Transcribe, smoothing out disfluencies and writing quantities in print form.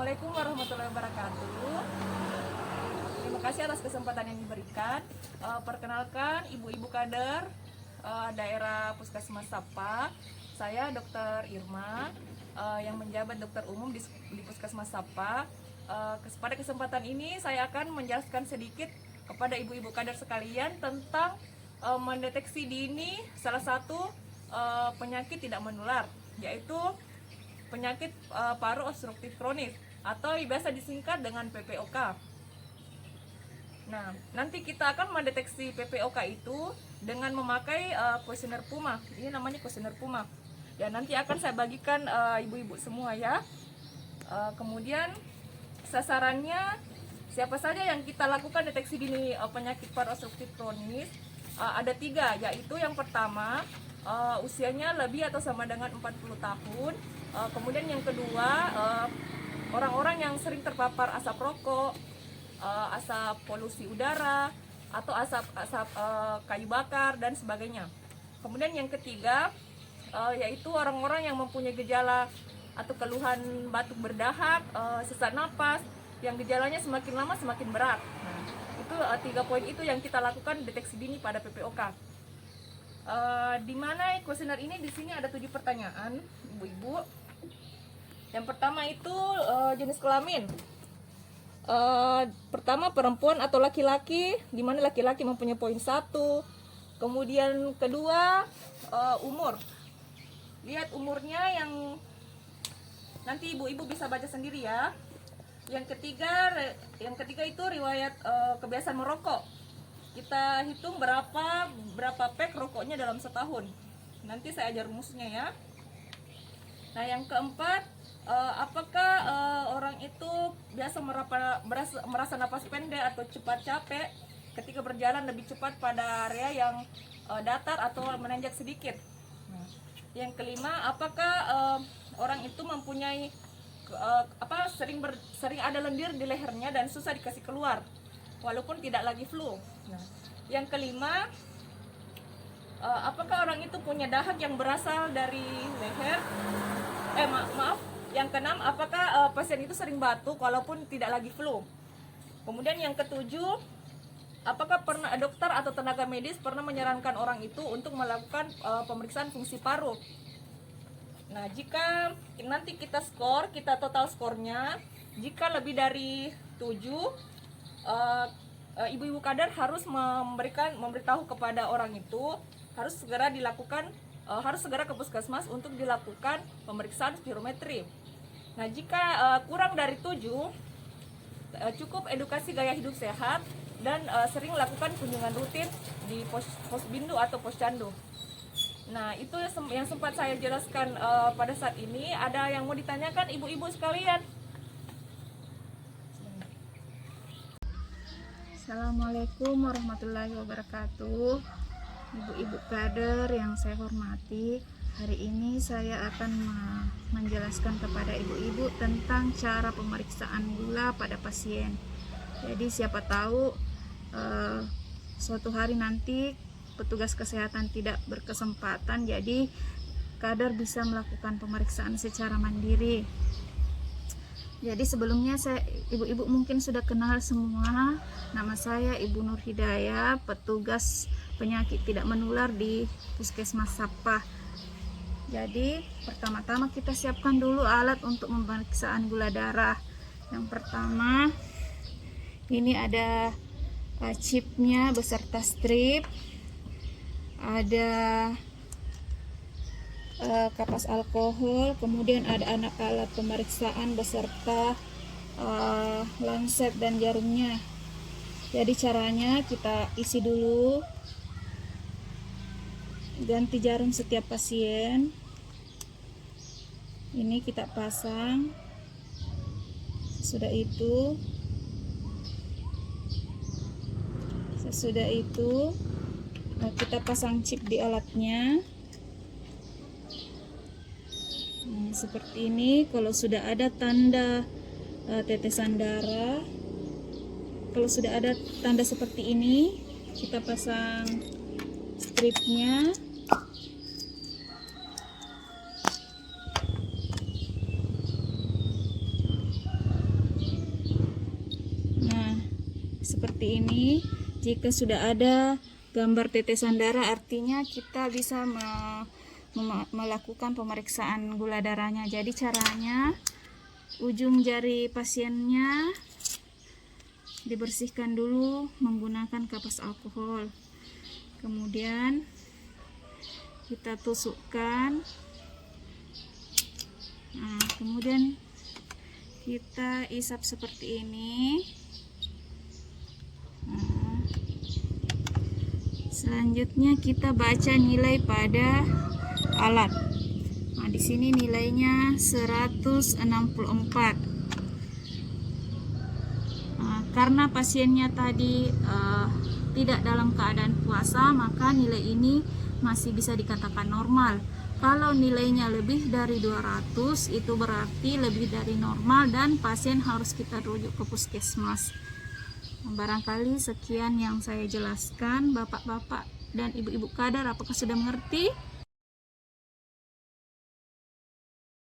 Assalamualaikum warahmatullahi wabarakatuh. Terima kasih atas kesempatan yang diberikan. Perkenalkan, ibu-ibu kader daerah Puskesmas Sapa. Saya Dr. Irma yang menjabat dokter umum di Puskesmas Sapa. Pada kesempatan ini saya akan menjelaskan sedikit kepada ibu-ibu kader sekalian tentang mendeteksi dini salah satu penyakit tidak menular, yaitu penyakit paru obstruktif kronis atau biasa disingkat dengan PPOK. Nah, nanti kita akan mendeteksi PPOK itu dengan memakai kuesioner PUMA. Ini namanya kuesioner PUMA. Dan nanti akan saya bagikan ibu-ibu semua ya. Kemudian sasarannya siapa saja yang kita lakukan deteksi dini penyakit paru obstruktif kronis. Ada 3, yaitu yang pertama usianya lebih atau sama dengan 40 tahun. Kemudian yang kedua, orang-orang yang sering terpapar asap rokok, asap polusi udara, atau asap kayu bakar dan sebagainya. Kemudian yang ketiga, yaitu orang-orang yang mempunyai gejala atau keluhan batuk berdahak, sesak napas, yang gejalanya semakin lama semakin berat. Nah, itu 3 poin itu yang kita lakukan deteksi dini pada PPOK. Di mana kuesioner ini di sini ada 7 pertanyaan, ibu-ibu. Yang pertama itu jenis kelamin. Pertama perempuan atau laki-laki, di mana laki-laki mempunyai poin 1. Kemudian kedua umur. Lihat umurnya, yang nanti ibu-ibu bisa baca sendiri ya. Yang ketiga itu riwayat kebiasaan merokok. Kita hitung berapa pack rokoknya dalam setahun. Nanti saya ajar rumusnya ya. Nah, yang keempat, apakah orang itu biasa merasa napas pendek atau cepat capek ketika berjalan lebih cepat pada area yang datar atau menanjak sedikit. Nah, yang kelima, apakah orang itu mempunyai sering ada lendir di lehernya dan susah dikasih keluar walaupun tidak lagi flu. Nah, yang kelima, apakah orang itu punya dahak yang berasal dari leher? Yang keenam, apakah pasien itu sering batuk walaupun tidak lagi flu? Kemudian yang ketujuh, apakah dokter atau tenaga medis pernah menyarankan orang itu untuk melakukan pemeriksaan fungsi paru? Nah, jika nanti kita total skornya, jika lebih dari 7, ibu-ibu kader harus memberitahu kepada orang itu harus segera ke puskesmas untuk dilakukan pemeriksaan spirometri. Nah, jika kurang dari 7, cukup edukasi gaya hidup sehat dan sering lakukan kunjungan rutin di posbindu atau poscandu. Nah, itu yang sempat saya jelaskan pada saat ini. Ada yang mau ditanyakan ibu-ibu sekalian? Assalamualaikum warahmatullahi wabarakatuh. Ibu-ibu kader yang saya hormati, hari ini saya akan menjelaskan kepada ibu-ibu tentang cara pemeriksaan gula pada pasien. Jadi siapa tahu suatu hari nanti petugas kesehatan tidak berkesempatan, jadi kader bisa melakukan pemeriksaan secara mandiri. Jadi sebelumnya ibu-ibu mungkin sudah kenal semua. Nama saya Ibu Nur Hidayah, petugas penyakit tidak menular di Puskesmas Sapa. Jadi pertama-tama kita siapkan dulu alat untuk pemeriksaan gula darah. Yang pertama, ini ada chipnya beserta strip, ada kapas alkohol, kemudian ada alat pemeriksaan beserta lancet dan jarumnya. Jadi caranya kita isi dulu, ganti jarum setiap pasien. Ini kita pasang. Sesudah itu kita pasang chip di alatnya. Nah, seperti ini. Kalau sudah ada tanda tetesan darah, kalau sudah ada tanda seperti ini, kita pasang stripnya. seperti ini. Jika sudah ada gambar tetesan darah, artinya kita bisa melakukan pemeriksaan gula darahnya. Jadi caranya, ujung jari pasiennya dibersihkan dulu menggunakan kapas alkohol. Kemudian kita tusukkan. Nah, kemudian kita isap seperti ini. Nah, selanjutnya kita baca nilai pada alat. Nah, di sini nilainya 164. Nah, karena pasiennya tadi tidak dalam keadaan puasa, maka nilai ini masih bisa dikatakan normal. Kalau nilainya lebih dari 200, itu berarti lebih dari normal dan pasien harus kita rujuk ke puskesmas. Barangkali sekian yang saya jelaskan. Bapak-bapak dan ibu-ibu kadar, apakah sudah mengerti?